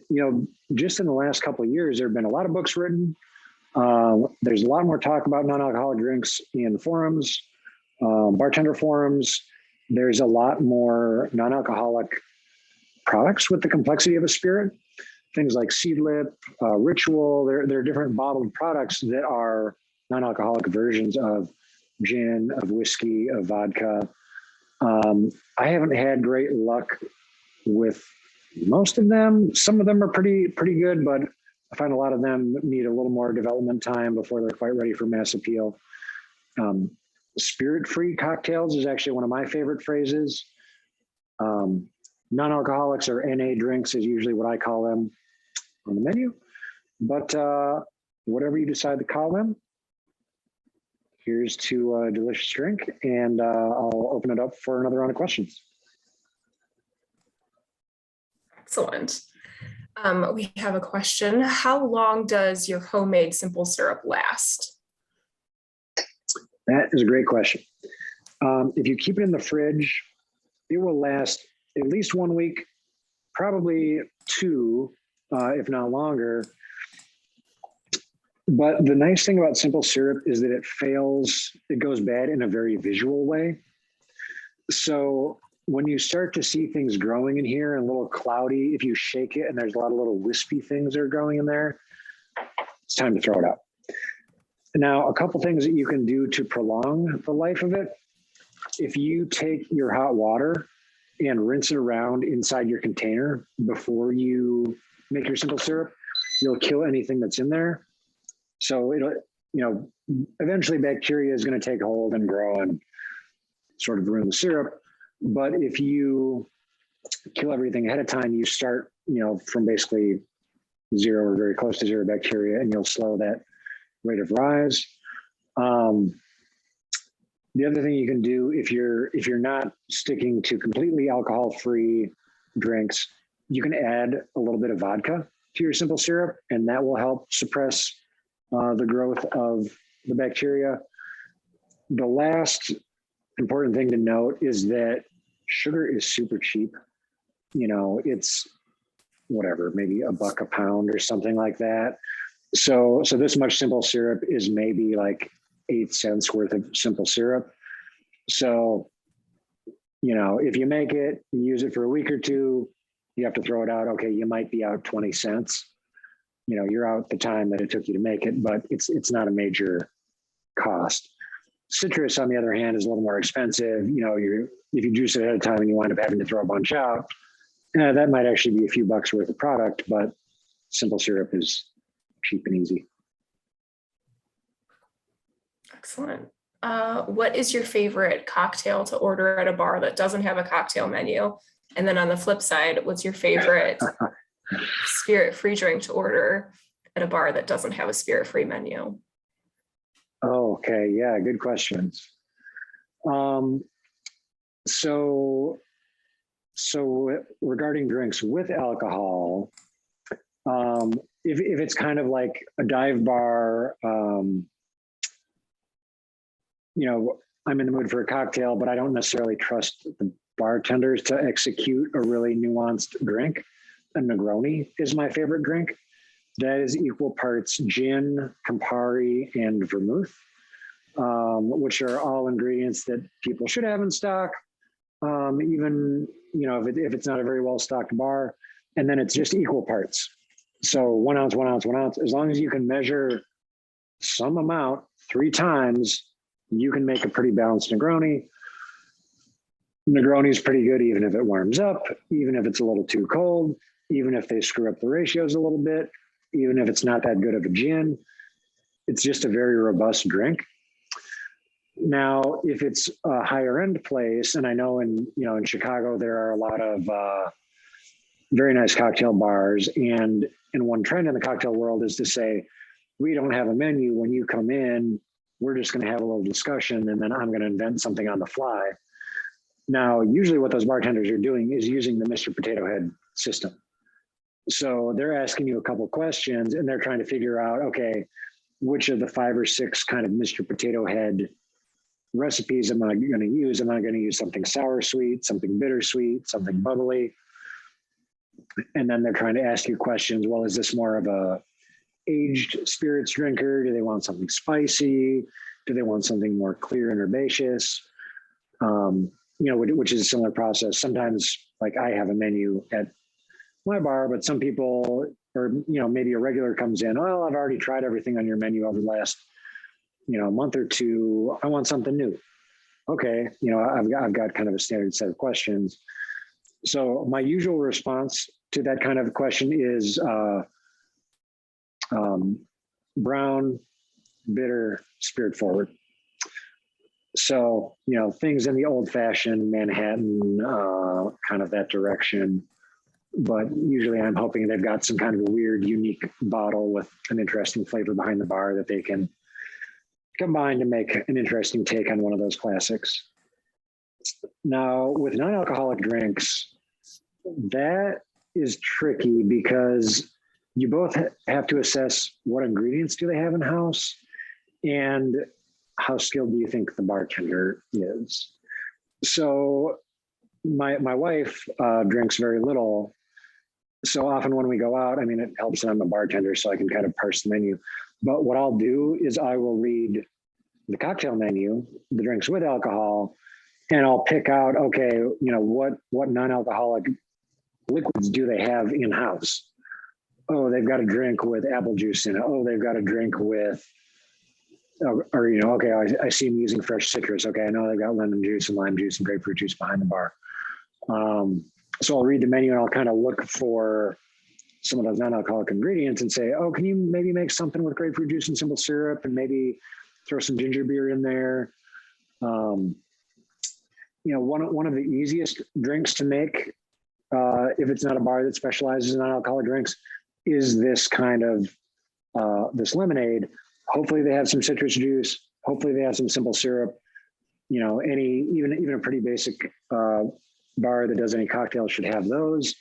just in the last couple of years, there have been a lot of books written. There's a lot more talk about non-alcoholic drinks in forums, bartender forums. There's a lot more non-alcoholic products with the complexity of a spirit. things like Seedlip, Ritual. There are different bottled products that are non-alcoholic versions of gin, of whiskey, of vodka. I haven't had great luck with most of them. Some of them are pretty good, but I find a lot of them need a little more development time before they're quite ready for mass appeal. Spirit-free cocktails is actually one of my favorite phrases. Non-alcoholics or NA drinks is usually what I call them on the menu, but whatever you decide to call them, here's to a delicious drink, and I'll open it up for another round of questions. Excellent. We have a question. How long does your homemade simple syrup last? That is a great question. If you keep it in the fridge, it will last at least 1 week, probably 2, if not longer. But the nice thing about simple syrup is that it goes bad in a very visual way. So when you start to see things growing in here and a little cloudy, if you shake it and there's a lot of little wispy things that are growing in there, it's time to throw it out. Now, a couple things that you can do to prolong the life of it. If you take your hot water and rinse it around inside your container before you make your simple syrup, you'll kill anything that's in there. So it'll, eventually bacteria is going to take hold and grow and sort of ruin the syrup. But if you kill everything ahead of time, you start, from basically 0 or very close to 0 bacteria, and you'll slow that rate of rise. The other thing you can do, if you're not sticking to completely alcohol-free drinks, you can add a little bit of vodka to your simple syrup, and that will help suppress the growth of the bacteria. The last important thing to note is that sugar is super cheap. It's whatever, maybe $1 a pound or something like that. So this much simple syrup is maybe like 8 cents worth of simple syrup. So, if you make it, you use it for a week or 2, you have to throw it out. Okay, you might be out 20 cents. You're out the time that it took you to make it, but it's not a major cost. Citrus, on the other hand, is a little more expensive. If you juice it ahead of time and you wind up having to throw a bunch out, that might actually be a few bucks worth of product, but simple syrup is cheap and easy. Excellent. What is your favorite cocktail to order at a bar that doesn't have a cocktail menu? And then on the flip side, what's your favorite spirit-free drink to order at a bar that doesn't have a spirit-free menu? Oh, okay. Yeah, good questions. So regarding drinks with alcohol, if it's kind of like a dive bar, I'm in the mood for a cocktail, but I don't necessarily trust the bartenders to execute a really nuanced drink. A Negroni is my favorite drink. That is equal parts gin, Campari, and vermouth, which are all ingredients that people should have in stock, even if it's not a very well-stocked bar. And then it's just equal parts. So 1 ounce, 1 ounce, 1 ounce. As long as you can measure some amount 3 times, you can make a pretty balanced Negroni. Negroni is pretty good even if it warms up, even if it's a little too cold, even if they screw up the ratios a little bit, even if it's not that good of a gin. It's just a very robust drink. Now, if it's a higher end place, and I know in Chicago there are a lot of very nice cocktail bars, and one trend in the cocktail world is to say, we don't have a menu. When you come in, we're just going to have a little discussion, and then I'm going to invent something on the fly. Now, usually what those bartenders are doing is using the Mr. Potato Head system. So they're asking you a couple questions, and they're trying to figure out, okay, which of the 5 or 6 kind of Mr. Potato Head recipes am I going to use? Am I going to use something sour sweet, something bittersweet, something bubbly? And then they're trying to ask you questions. Well, is this more of a aged spirits drinker? Do they want something spicy? Do they want something more clear and herbaceous? Which is a similar process. Sometimes, like I have a menu at my bar, but some people, or, maybe a regular comes in, well, I've already tried everything on your menu over the last, month or two. I want something new. Okay. I've got kind of a standard set of questions. So my usual response to that kind of question is brown, bitter, spirit forward. So, things in the old fashioned Manhattan, kind of that direction. But usually I'm hoping they've got some kind of a weird, unique bottle with an interesting flavor behind the bar that they can combine to make an interesting take on one of those classics. Now, with non-alcoholic drinks, that is tricky because you both have to assess what ingredients do they have in house and how skilled do you think the bartender is. So my wife drinks very little. So often when we go out, it helps that I'm a bartender, so I can kind of parse the menu. But what I'll do is I will read the cocktail menu, the drinks with alcohol, and I'll pick out, okay, what non-alcoholic liquids do they have in house? Oh, they've got a drink with apple juice in it. Oh, they've got a drink with, okay, I see them using fresh citrus. Okay, I know they've got lemon juice and lime juice and grapefruit juice behind the bar. So I'll read the menu and I'll kind of look for some of those non-alcoholic ingredients and say, oh, can you maybe make something with grapefruit juice and simple syrup and maybe throw some ginger beer in there? One of the easiest drinks to make, if it's not a bar that specializes in non-alcoholic drinks, is this kind of this lemonade. Hopefully they have some citrus juice. Hopefully they have some simple syrup. Even a pretty basic bar that does any cocktails should have those.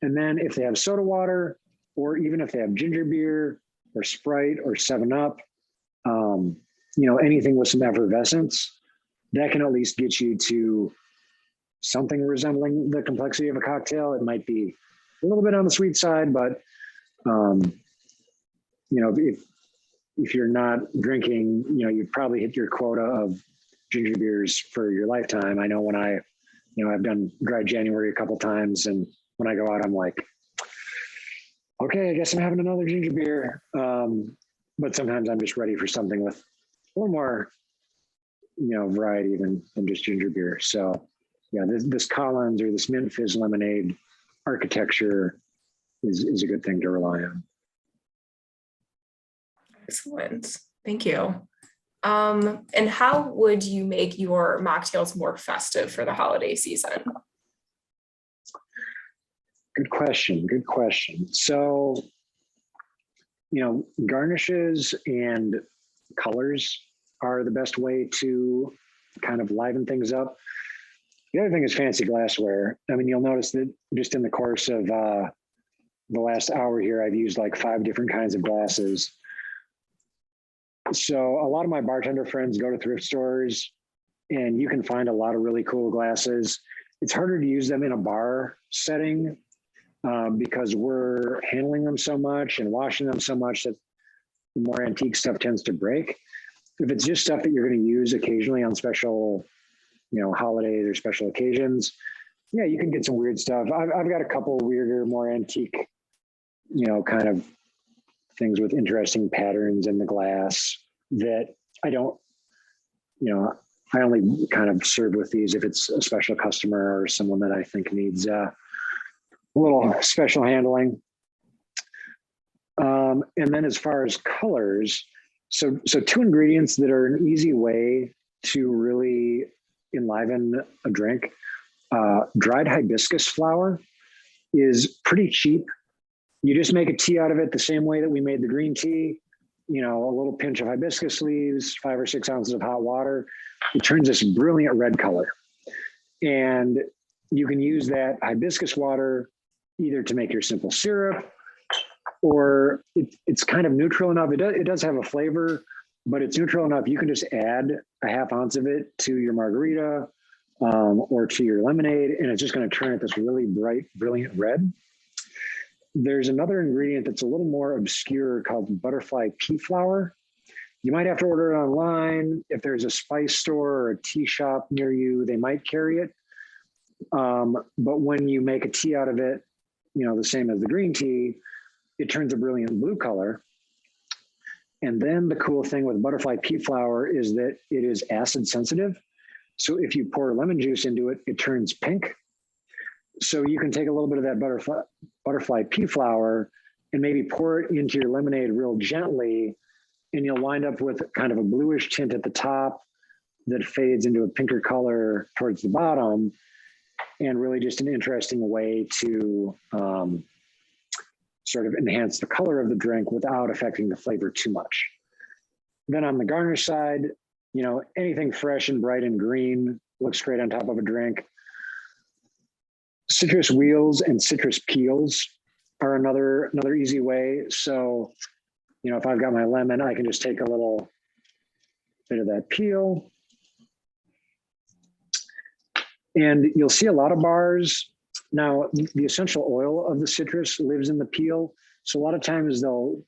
And then if they have soda water, or even if they have ginger beer or Sprite or 7-Up, anything with some effervescence, that can at least get you to something resembling the complexity of a cocktail. It might be a little bit on the sweet side, but if you're not drinking, you've probably hit your quota of ginger beers for your lifetime. I know when I've done dry January a couple times, and when I go out, I'm like, okay, I guess I'm having another ginger beer. But sometimes I'm just ready for something with a little more, variety than just ginger beer. So yeah, this Collins or this mint fizz lemonade architecture is a good thing to rely on. Excellent. Thank you. And how would you make your mocktails more festive for the holiday season? Good question. So, garnishes and colors are the best way to kind of liven things up. The other thing is fancy glassware. You'll notice that just in the course of the last hour here, I've used like 5 different kinds of glasses. So a lot of my bartender friends go to thrift stores and you can find a lot of really cool glasses. It's harder to use them in a bar setting because we're handling them so much and washing them so much that the more antique stuff tends to break. If it's just stuff that you're going to use occasionally on special, holidays or special occasions, yeah, you can get some weird stuff. I've got a couple weirder, more antique, kind of things with interesting patterns in the glass that I don't, I only kind of serve with these if it's a special customer or someone that I think needs a little special handling. And then as far as colors, so 2 ingredients that are an easy way to really enliven a drink. Dried hibiscus flower is pretty cheap. You just make a tea out of it the same way that we made the green tea, a little pinch of hibiscus leaves, 5 or 6 ounces of hot water. It turns this brilliant red color. And you can use that hibiscus water either to make your simple syrup, or it's kind of neutral enough. It does have a flavor, but it's neutral enough. You can just add a 1/2 ounce of it to your margarita or to your lemonade, and it's just going to turn it this really bright, brilliant red. There's another ingredient that's a little more obscure called butterfly pea flower. You might have to order it online. If there's a spice store or a tea shop near you, they might carry it. But when you make a tea out of it, the same as the green tea, it turns a brilliant blue color. And then the cool thing with butterfly pea flower is that it is acid sensitive. So if you pour lemon juice into it, it turns pink. So you can take a little bit of that butterfly pea flower and maybe pour it into your lemonade real gently, and you'll wind up with kind of a bluish tint at the top that fades into a pinker color towards the bottom, and really just an interesting way to sort of enhance the color of the drink without affecting the flavor too much. Then on the garnish side, anything fresh and bright and green looks great on top of a drink. Citrus wheels and citrus peels are another easy way. So, if I've got my lemon, I can just take a little bit of that peel. And you'll see a lot of bars. Now, the essential oil of the citrus lives in the peel. So a lot of times they'll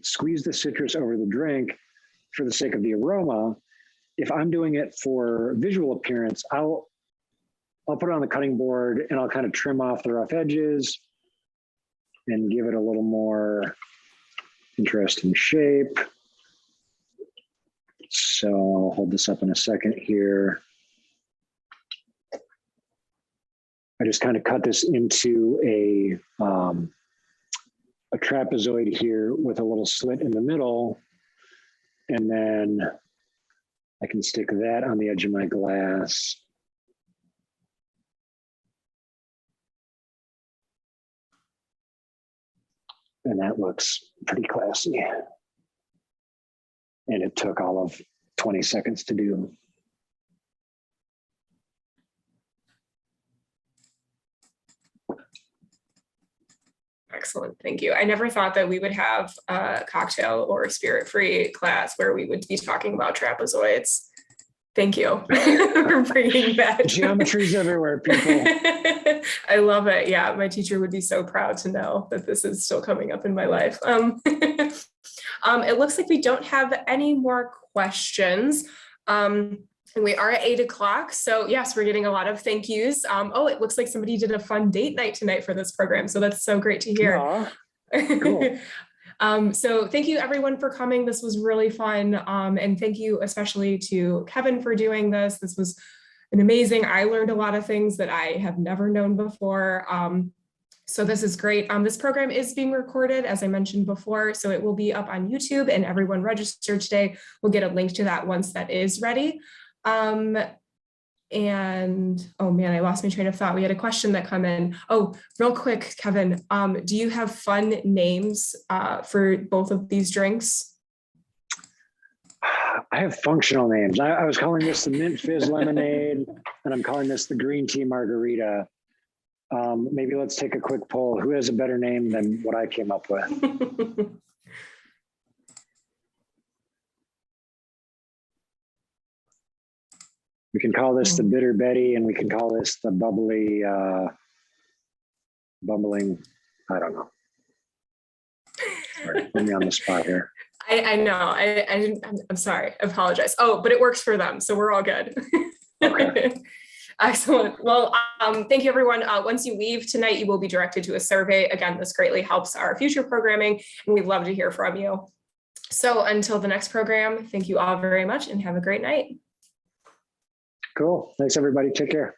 squeeze the citrus over the drink for the sake of the aroma. If I'm doing it for visual appearance, I'll put it on the cutting board and I'll kind of trim off the rough edges and give it a little more interesting shape. So I'll hold this up in a second here. I just kind of cut this into a trapezoid here with a little slit in the middle. And then I can stick that on the edge of my glass. And that looks pretty classy. And it took all of 20 seconds to do. Excellent, thank you. I never thought that we would have a cocktail or a spirit-free class where we would be talking about trapezoids. Thank you for bringing that. Geometry's everywhere, people. I love it. Yeah, my teacher would be so proud to know that this is still coming up in my life. It looks like we don't have any more questions. And we are at 8 o'clock. So yes, we're getting a lot of thank yous. Oh, it looks like somebody did a fun date night tonight for this program. So that's so great to hear. Cool. So thank you everyone for coming. This was really fun. And thank you especially to Kevin for doing this. This was an amazing, I learned a lot of things that I have never known before. So this is great. This program is being recorded, as I mentioned before, so it will be up on YouTube, and everyone registered today will get a link to that once that is ready. And oh man, I lost my train of thought. We had a question that come in. Oh, real quick, Kevin, do you have fun names for both of these drinks? I have functional names. I was calling this the mint fizz lemonade, and I'm calling this the green tea margarita. Maybe let's take a quick poll. Who has a better name than what I came up with? We can call this the Bitter Betty, and we can call this the bubbly, bubbling, I don't know. Sorry, put me on the spot here. I know, I'm sorry, I apologize. Oh, but it works for them, so we're all good. Okay. Excellent. Well, thank you everyone. Once you leave tonight, you will be directed to a survey. Again, this greatly helps our future programming, and we'd love to hear from you. So until the next program, thank you all very much and have a great night. Cool. Thanks, everybody. Take care.